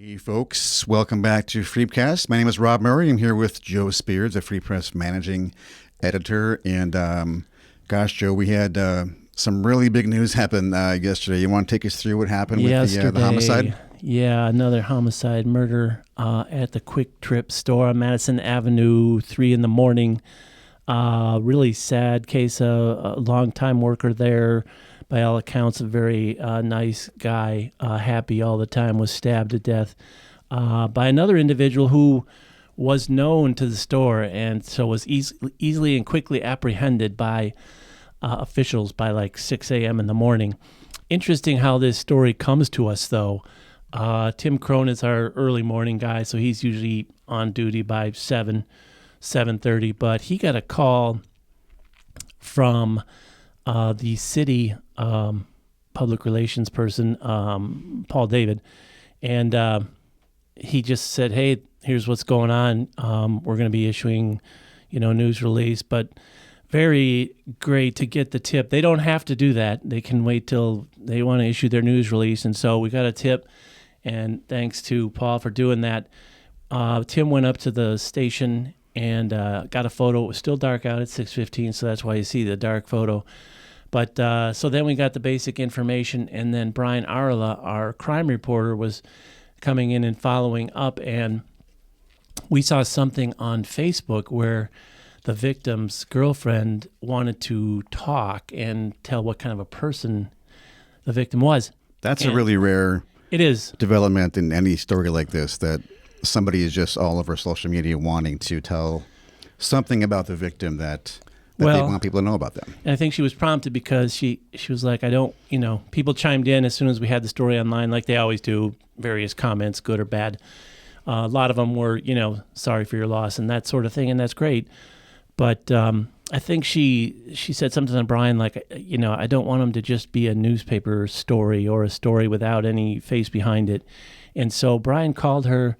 Hey folks, welcome back to FreepCast. My name is Robb Murray. I'm here with Joe Spears, the Free Press managing editor. And gosh, Joe, we had some really big news happen yesterday. You want to take us through what happened with the homicide? Yeah, another homicide, murder at the Kwik Trip store on Madison Avenue, 3 in the morning. Really sad case. A longtime worker there, by all accounts, a very nice guy, happy all the time, was stabbed to death by another individual who was known to the store, and so was easily and quickly apprehended by officials by like 6 a.m. in the morning. Interesting how this story comes to us, though. Tim Crone is our early morning guy, so he's usually on duty by 7:30, but he got a call from the city public relations person, Paul David, and he just said, "Hey, here's what's going on. We're going to be issuing, news release." But very great to get the tip. They don't have to do that. They can wait till they want to issue their news release. And so we got a tip, and thanks to Paul for doing that. Tim went up to the station and got a photo. It was still dark out at 6:15, so that's why you see the dark photo. But so then we got the basic information, and then Brian Arla, our crime reporter, was coming in and following up, and we saw something on Facebook where the victim's girlfriend wanted to talk and tell what kind of a person the victim was. That's a really rare development in any story like this, that somebody is just all over social media wanting to tell something about the victim that they want people to know about them. And I think she was prompted because she was like, people chimed in as soon as we had the story online, like they always do, various comments, good or bad. A lot of them were, sorry for your loss and that sort of thing, and that's great. But I think she said something to Brian like, I don't want him to just be a newspaper story or a story without any face behind it. And so Brian called her,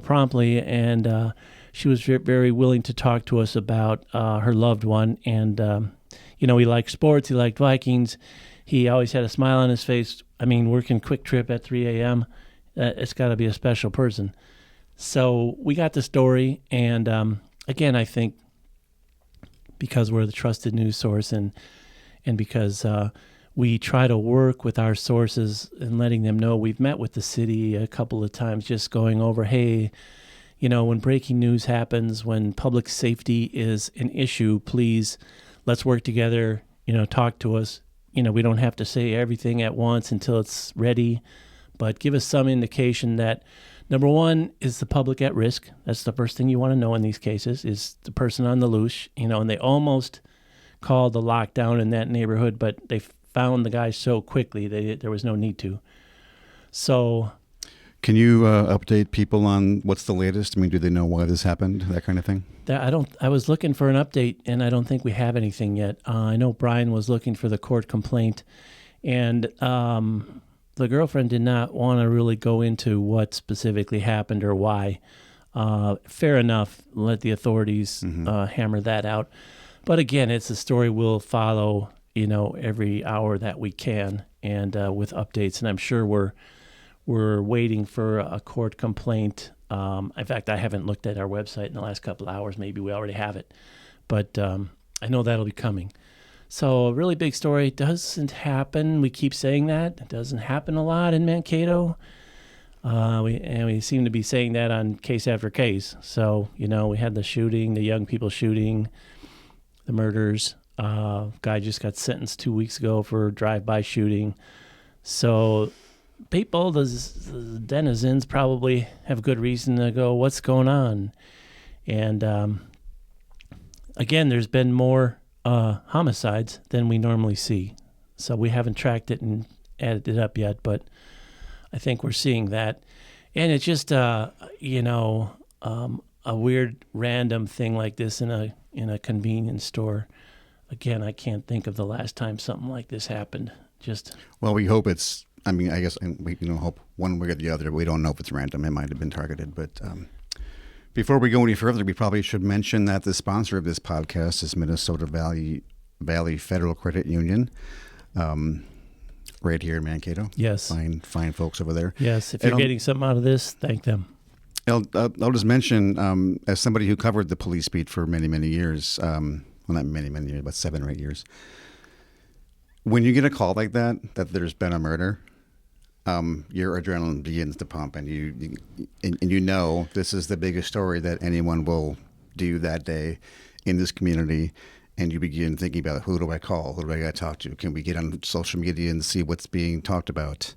promptly, and she was very willing to talk to us about her loved one. And, he liked sports. He liked Vikings. He always had a smile on his face. I mean, working Kwik Trip at 3 a.m., it's got to be a special person. So we got the story. And, again, I think because we're the trusted news source and because we try to work with our sources and letting them know, we've met with the city a couple of times just going over, hey, when breaking news happens, when public safety is an issue, please, let's work together, talk to us. We don't have to say everything at once until it's ready, but give us some indication that, number one, is the public at risk? That's the first thing you want to know in these cases, is the person on the loose, and they almost called the lockdown in that neighborhood, but they found the guy so quickly there was no need to. So, can you update people on what's the latest? I mean, do they know why this happened, that kind of thing? I was looking for an update, and I don't think we have anything yet. I know Brian was looking for the court complaint, and the girlfriend did not want to really go into what specifically happened or why. Fair enough. Let the authorities hammer that out. But again, it's a story we'll follow, every hour that we can, and with updates. And I'm sure we're waiting for a court complaint. In fact, I haven't looked at our website in the last couple of hours. Maybe we already have it. But I know that'll be coming. So a really big story. It doesn't happen. We keep saying that. It doesn't happen a lot in Mankato. We seem to be saying that on case after case. So, we had the shooting, the young people shooting, the murders. Guy just got sentenced 2 weeks ago for drive-by shooting. So people, the denizens, probably have good reason to go, what's going on? And again, there's been more homicides than we normally see. So we haven't tracked it and added it up yet, but I think we're seeing that. And it's just, a weird random thing like this in a convenience store. Again, I can't think of the last time something like this happened. Well, we hope it's, I guess we hope one way or the other. We don't know if it's random. It might have been targeted. But before we go any further, we probably should mention that the sponsor of this podcast is Minnesota Valley Federal Credit Union. right here in Mankato. Yes. Fine folks over there. Yes. If you're getting something out of this, thank them. I'll just mention, as somebody who covered the police beat for many, many years, well, not many, many years, but 7 or 8 years, when you get a call like that there's been a murder, your adrenaline begins to pump, and you know this is the biggest story that anyone will do that day in this community, and you begin thinking about, who do I call? Who do I got to talk to? Can we get on social media and see what's being talked about?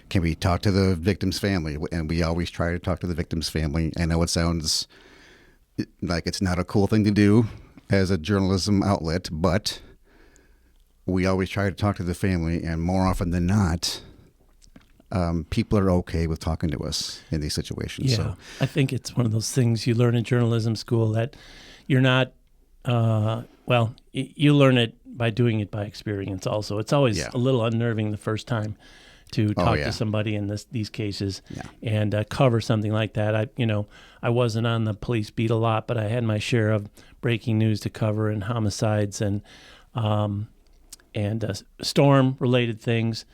Can we talk to the victim's family? And we always try to talk to the victim's family. I know it sounds like it's not a cool thing to do as a journalism outlet, but we always try to talk to the family, and more often than not, people are okay with talking to us in these situations. Yeah, so. I think it's one of those things you learn in journalism school that you're not, you learn it by doing it by experience also. It's always a little unnerving the first time to talk to somebody in these cases and cover something like that. I wasn't on the police beat a lot, but I had my share of breaking news to cover and homicides and storm-related things.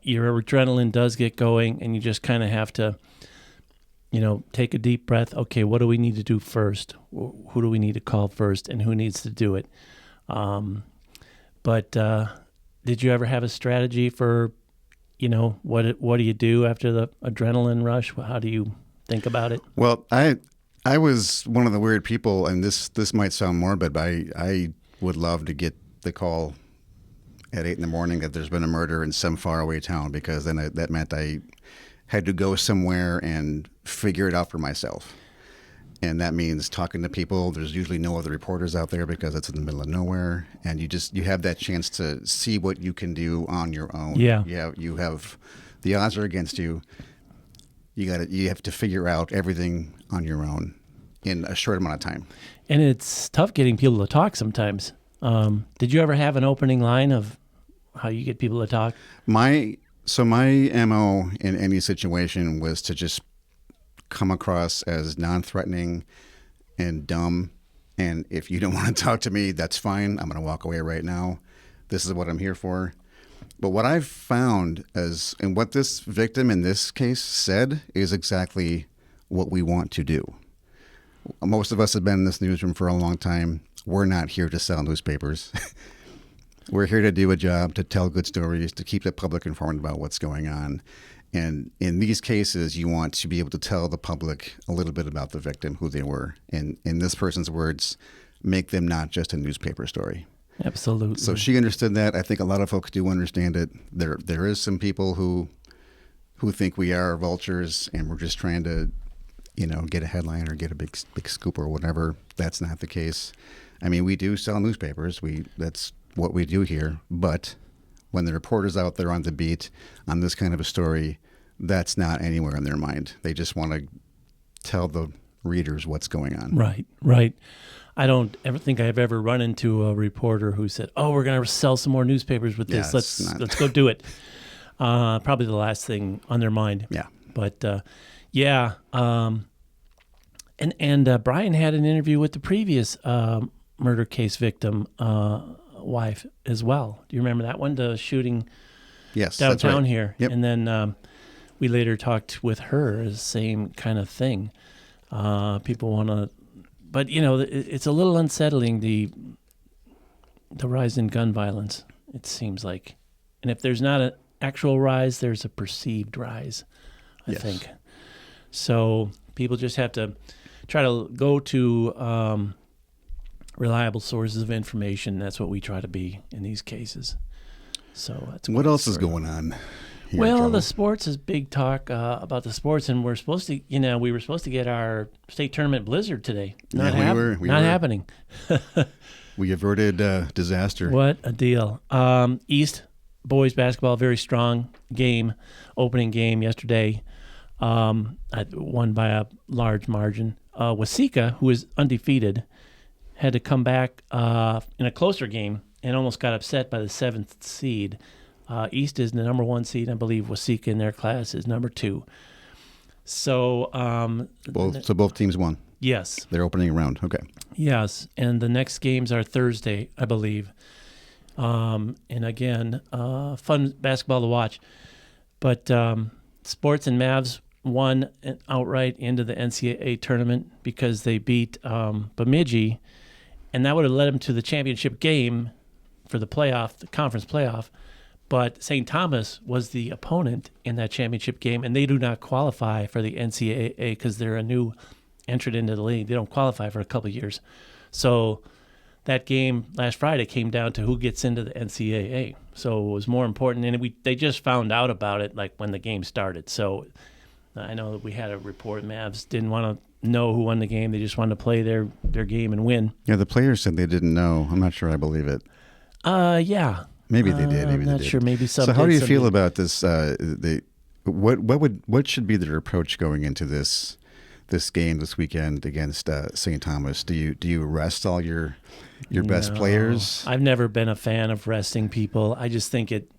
Your adrenaline does get going, and you just kind of have to, take a deep breath. Okay, what do we need to do first? Who do we need to call first, and who needs to do it? But did you ever have a strategy for, what do you do after the adrenaline rush? How do you think about it? Well, I was one of the weird people, and this might sound morbid, but I would love to get the call at 8 a.m. that there's been a murder in some faraway town, because then that meant I had to go somewhere and figure it out for myself. And that means talking to people. There's usually no other reporters out there because it's in the middle of nowhere, and you have that chance to see what you can do on your own. Yeah. You have the odds are against you. You have to figure out everything on your own in a short amount of time. And it's tough getting people to talk sometimes. Did you ever have an opening line of how you get people to talk? My MO in any situation was to just come across as non-threatening and dumb. And if you don't want to talk to me, that's fine. I'm going to walk away right now. This is what I'm here for. But what I've found and what this victim in this case said is exactly what we want to do. Most of us have been in this newsroom for a long time. We're not here to sell newspapers. We're here to do a job, to tell good stories, to keep the public informed about what's going on. And in these cases, you want to be able to tell the public a little bit about the victim, who they were. And in this person's words, make them not just a newspaper story. Absolutely. So she understood that. I think a lot of folks do understand it. There is some people who think we are vultures and we're just trying to, get a headline or get a big scoop or whatever. That's not the case. I mean, we do sell newspapers. That's what we do here. But when the reporter's out there on the beat on this kind of a story, that's not anywhere in their mind. They just want to tell the readers what's going on. Right. I don't ever think I've ever run into a reporter who said, "Oh, we're going to sell some more newspapers with this. Let's go do it." Probably the last thing on their mind. Yeah. But and Brian had an interview with the previous murder case victim wife as well. Do you remember that one? The shooting downtown that's right. here. Yep. And then we later talked with her, the same kind of thing. People want to, but it's a little unsettling, the rise in gun violence, it seems like. And if there's not an actual rise, there's a perceived rise, I think. So people just have to try to go to reliable sources of information. That's what we try to be in these cases. So that's what else is going on here, well, Joe? the sports is big talk about the sports, and we were supposed to get our state tournament blizzard today. Not happening. We averted disaster. What a deal. East boys basketball, very strong game, opening game yesterday. I won by a large margin. Waseca, who is undefeated, had to come back in a closer game and almost got upset by the 7th seed. East is the number 1 seed. I believe Waseca in their class is number 2. So both teams won. Yes. They're opening round. Okay. Yes, and the next games are Thursday, I believe. And again, fun basketball to watch. But Sports and Mavs won outright into the NCAA tournament because they beat Bemidji, and that would have led them to the championship game for the conference playoff. But St. Thomas was the opponent in that championship game, and they do not qualify for the NCAA because they're a new entrant into the league. They don't qualify for a couple of years. So that game last Friday came down to who gets into the NCAA. So it was more important, and they just found out about it like when the game started. So I know that we had a report. Mavs didn't want to know who won the game. They just wanted to play their game and win. Yeah, the players said they didn't know. I'm not sure I believe it. Yeah. Maybe they did. Maybe I'm they not did. sure. Maybe some. So how do you feel did. about this? What should be their approach going into this game this weekend against St. Thomas? Do you rest all your best players? I've never been a fan of resting people. I just think it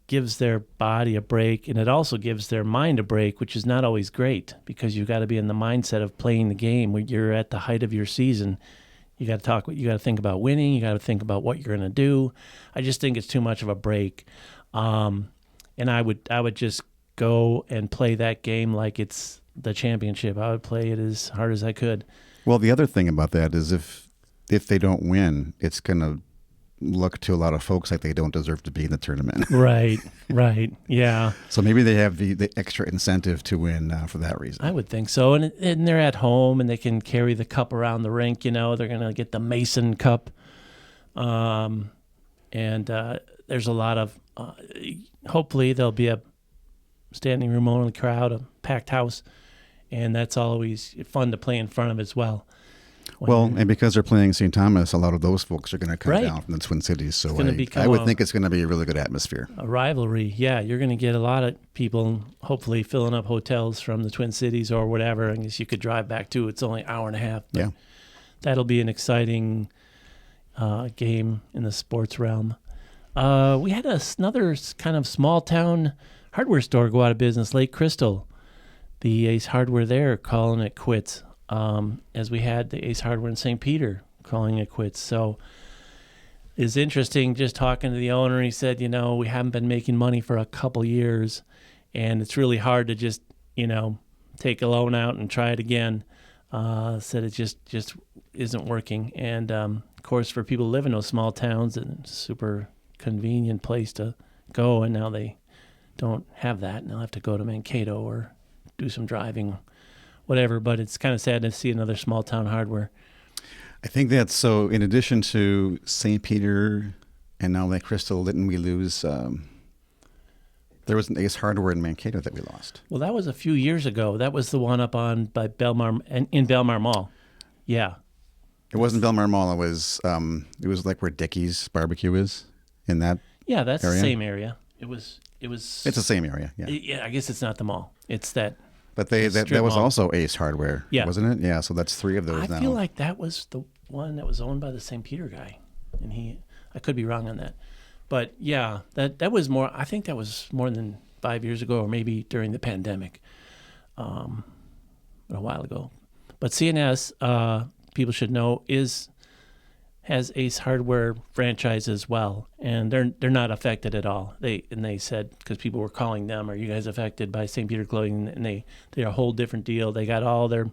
gives their body a break, and it also gives their mind a break, which is not always great because you got to be in the mindset of playing the game when you're at the height of your season. You got to think about winning. You got to think about what you're going to do. I just think it's too much of a break, and I would just go and play that game like it's the championship. I would play it as hard as I could. Well, the other thing about that is if they don't win, it's going to look to a lot of folks like they don't deserve to be in the tournament. Right. Yeah. So maybe they have the extra incentive to win for that reason. I would think so. And they're at home and they can carry the cup around the rink. They're going to get the Mason Cup. And there's a lot of, hopefully there'll be a standing room only crowd, a packed house. And that's always fun to play in front of as well. Well, and because they're playing St. Thomas, a lot of those folks are going to come Right. down from the Twin Cities. So I I would think it's going to be a really good atmosphere. A rivalry. Yeah, you're going to get a lot of people hopefully filling up hotels from the Twin Cities or whatever. I guess you could drive back too. It's only an hour and a half. But Yeah. that'll be an exciting game in the sports realm. We had another kind of small town hardware store go out of business, Lake Crystal. The Ace Hardware there calling it quits. As we had the Ace Hardware in St. Peter calling it quits. So it's interesting just talking to the owner. He said, we haven't been making money for a couple years, and it's really hard to just, take a loan out and try it again. Said it just isn't working. And, of course, for people who live in those small towns, it's a super convenient place to go, and now they don't have that, and they'll have to go to Mankato or do some driving, whatever. But it's kind of sad to see another small town hardware. I think that's so. In addition to St. Peter and now Lake Crystal, didn't we lose? There was an Ace Hardware in Mankato that we lost. Well, that was a few years ago. That was the one up by Belmar in Belmar Mall. Yeah. It wasn't Belmar Mall. It was like where Dickie's Barbecue is in that. Yeah, that's area? the same area. It was. It's the same area. Yeah. Yeah, I guess it's not the mall. It's that. But that was mall. also Ace Hardware, Yeah. wasn't it? Yeah. So that's three of those now. I feel like that was the one that was owned by the St. Peter guy, and I could be wrong on that, but yeah, that was more. I think that was more than 5 years ago, or maybe during the pandemic, a while ago. But CNS, people should know, has Ace Hardware franchise as well, and they're not affected at all. They said, because people were calling them, "Are you guys affected by St. Peter Clothing?" And they're a whole different deal. They got all their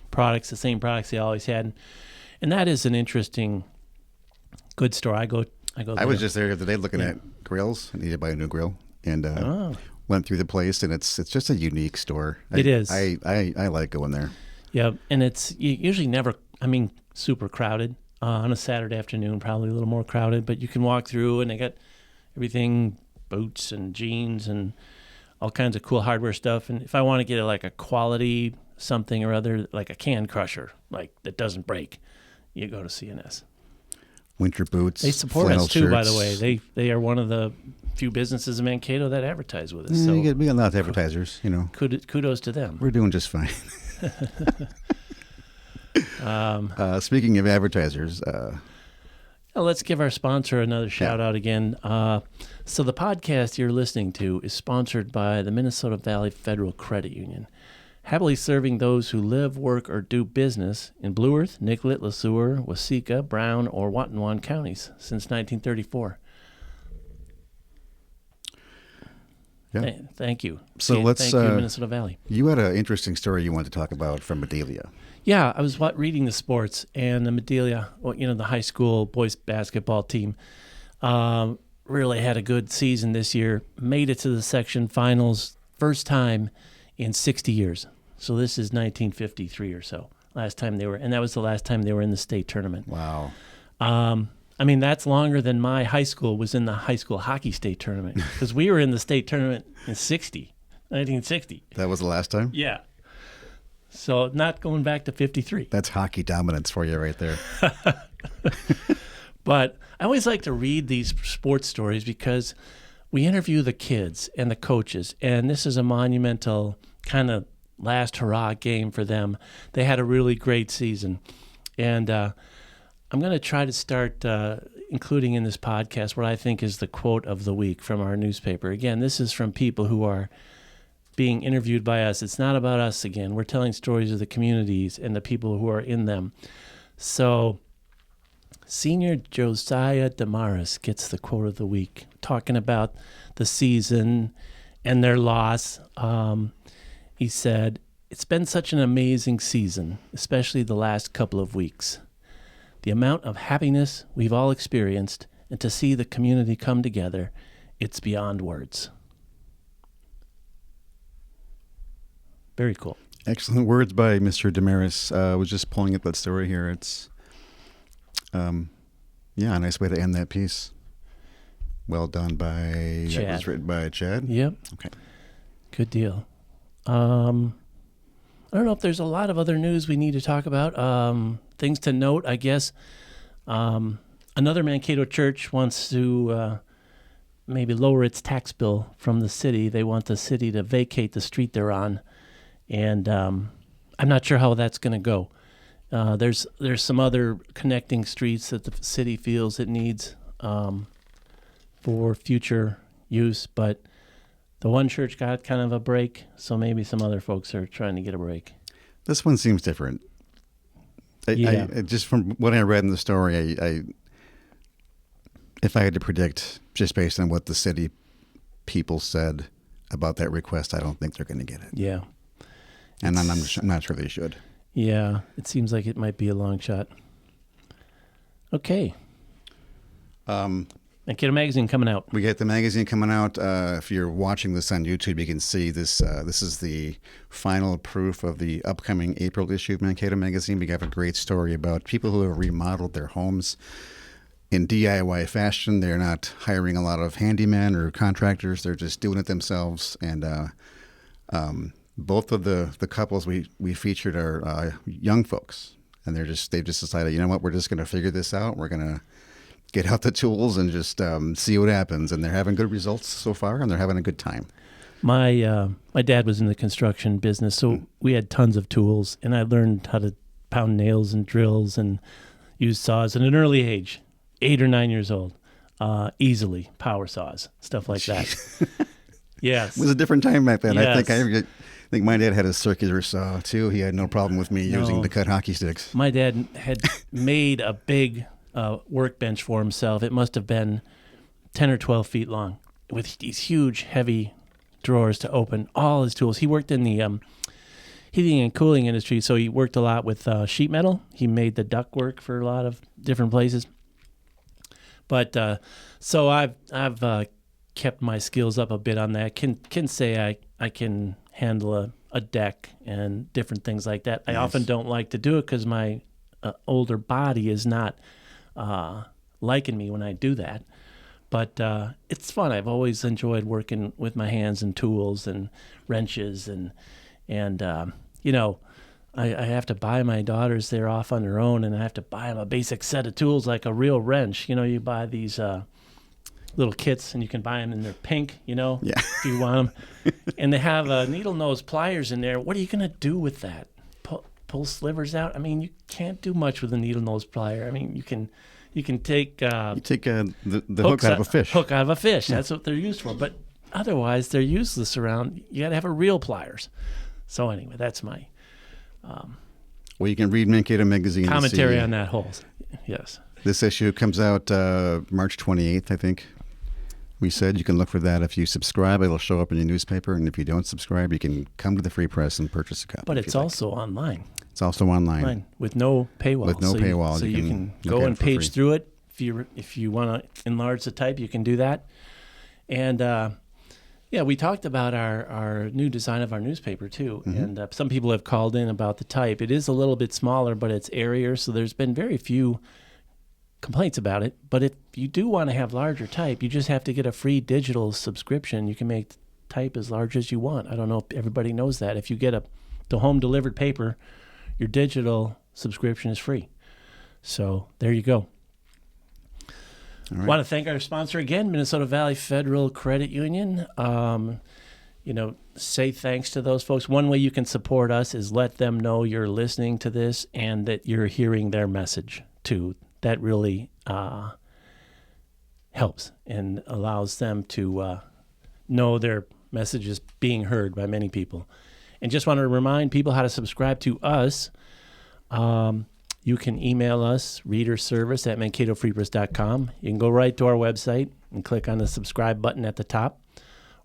products, the same products they always had, and that is an interesting, good store. I go. I was just there today looking at grills. I needed to buy a new grill, and went through the place, and it's just a unique store. It is. I like going there. Yeah, and it's usually never. Super crowded. On a Saturday afternoon, probably a little more crowded, but you can walk through and they got everything, boots and jeans and all kinds of cool hardware stuff. And if I want to get a quality something or other, like a can crusher, that doesn't break, you go to CNS. Winter boots. They support us too, shirts. by the way. They are one of the few businesses in Mankato that advertise with us. So we got a lot of advertisers, kudos to them. We're doing just fine. Speaking of advertisers, let's give our sponsor another shout out again. So the podcast you're listening to is sponsored by the Minnesota Valley Federal Credit Union. happily serving those who live, work, or do business in Blue Earth, Nicollet, Le Sueur, Waseca, Brown, or Watonwan counties since 1934. Yeah. Thank you. So Thank you, Minnesota Valley. You had an interesting story you wanted to talk about from Medelia. Yeah, I was reading the sports, and the Medelia, the high school boys basketball team, really had a good season this year. Made it to the section finals, first time in 60 years. So this is 1953 or so. Last time they were, and that was the last time they were in the state tournament. Wow. That's longer than my high school was in the high school hockey state tournament, because we were in the state tournament in 1960. That was the last time? Yeah. So not going back to 53. That's hockey dominance for you right there. But I always like to read these sports stories because we interview the kids and the coaches, and this is a monumental kind of last hurrah game for them. They had a really great season. And I'm going to try to start including in this podcast what I think is the quote of the week from our newspaper. Again, this is from people who are being interviewed by us. It's not about us again. We're telling stories of the communities and the people who are in them. So Senior Josiah Damaris gets the quote of the week, talking about the season and their loss. He said, "It's been such an amazing season, especially the last couple of weeks. The amount of happiness we've all experienced, and to see the community come together, it's beyond words." Very cool. Excellent words by Mr. Damaris. I was just pulling up that story here. It's, a nice way to end that piece. Well done by Chad. That was written by Chad? Yep. Okay. Good deal. I don't know if there's a lot of other news we need to talk about. Things to note, I guess. Another Mankato church wants to maybe lower its tax bill from the city. They want the city to vacate the street they're on. And I'm not sure how that's going to go. There's some other connecting streets that the city feels it needs for future use, but the one church got kind of a break, so maybe some other folks are trying to get a break. This one seems different. I just from what I read in the story, if I had to predict, just based on what the city people said about that request, I don't think they're going to get it. Yeah. And I'm not sure they should. Yeah, it seems like it might be a long shot. Okay. Mankato Magazine coming out. We got the magazine coming out. If you're watching this on YouTube, you can see this. This is the final proof of the upcoming April issue of Mankato Magazine. We have a great story about people who have remodeled their homes in DIY fashion. They're not hiring a lot of handymen or contractors. They're just doing it themselves. And both of the couples we featured are young folks, and they've just decided, you know what, we're just going to figure this out. We're going to get out the tools and just see what happens. And they're having good results so far, and they're having a good time. My dad was in the construction business, so we had tons of tools, and I learned how to pound nails and drills and use saws at an early age, 8 or 9 years old, easily, power saws, stuff like that. Yes. It was a different time back then. Yes. I think my dad had a circular saw, too. He had no problem with me using to cut hockey sticks. My dad had made a big workbench for himself. It must have been 10 or 12 feet long with these huge, heavy drawers to open all his tools. He worked in the heating and cooling industry, so he worked a lot with sheet metal. He made the ductwork for a lot of different places. But so I've kept my skills up a bit on that. Can say I can handle a deck and different things like that. Nice. I often don't like to do it because my older body is not liking me when I do that. But it's fun. I've always enjoyed working with my hands and tools and wrenches and I have to buy my daughters. They're off on their own, and I have to buy them a basic set of tools like a real wrench. You buy these little kits, and you can buy them in their pink, Yeah. if you want them. And they have needle nose pliers in there. What are you going to do with that? Pull slivers out? I mean, you can't do much with a needle nose plier. I mean, you can take You take the hook out of a fish. Hook out of a fish. That's what they're used for. But otherwise, they're useless around. You got to have a real pliers. So anyway, that's my Well, you can read Mankato Magazine. commentary on that whole. Yes. This issue comes out March 28th, I think. We said you can look for that. If you subscribe, it'll show up in your newspaper. And if you don't subscribe, you can come to the Free Press and purchase a copy. But it's also online. It's also online. With no paywall. With no paywall. So you can go and page through it. If you want to enlarge the type, you can do that. And we talked about our new design of our newspaper too. Mm-hmm. And some people have called in about the type. It is a little bit smaller, but it's airier. So there's been very few complaints about it. But if you do want to have larger type, you just have to get a free digital subscription. You can make the type as large as you want. I don't know if everybody knows that. If you get the home delivered paper, your digital subscription is free. So there you go. All right. Want to thank our sponsor again, Minnesota Valley Federal Credit Union. Say thanks to those folks. One way you can support us is let them know you're listening to this and that you're hearing their message too. That really helps and allows them to know their message is being heard by many people. And just want to remind people how to subscribe to us. You can email us, readerservice@mankatofreepress.com. You can go right to our website and click on the subscribe button at the top.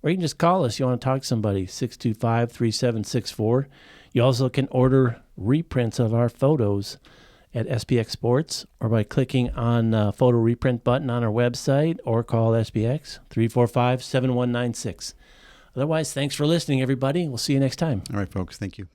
Or you can just call us. You want to talk to somebody, 625-3764. You also can order reprints of our photos at SPX Sports or by clicking on the photo reprint button on our website or call SPX 345-7196. Otherwise, thanks for listening, everybody. We'll see you next time. All right, folks. Thank you.